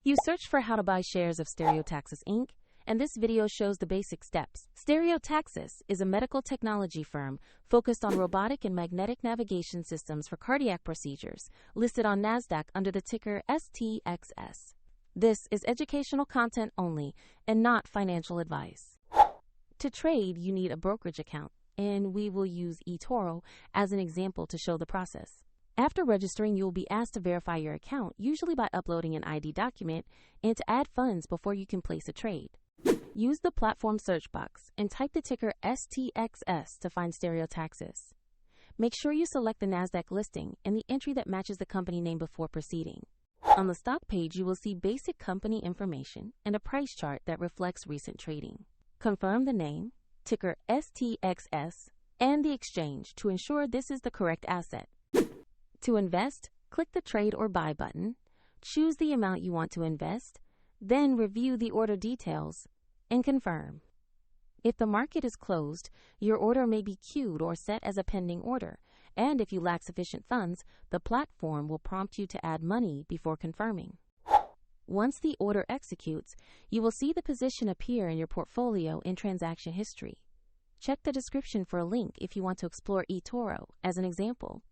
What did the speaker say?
You searched for how to buy shares of Stereotaxis Inc., and this video shows the basic steps. Stereotaxis is a medical technology firm focused on robotic and magnetic navigation systems for cardiac procedures, listed on NASDAQ under the ticker STXS. This is educational content only and not financial advice. To trade, you need a brokerage account, and we will use eToro as an example to show the process. After registering, you will be asked to verify your account, usually by uploading an ID document, and to add funds before you can place a trade. Use the platform search box and type the ticker STXS to find Stereotaxis. Make sure you select the NASDAQ listing and the entry that matches the company name before proceeding. On the stock page, you will see basic company information and a price chart that reflects recent trading. Confirm the name, ticker STXS, and the exchange to ensure this is the correct asset. To invest, click the Trade or Buy button, choose the amount you want to invest, then review the order details, and confirm. If the market is closed, your order may be queued or set as a pending order, and if you lack sufficient funds, the platform will prompt you to add money before confirming. Once the order executes, you will see the position appear in your portfolio in transaction history. Check the description for a link if you want to explore eToro as an example.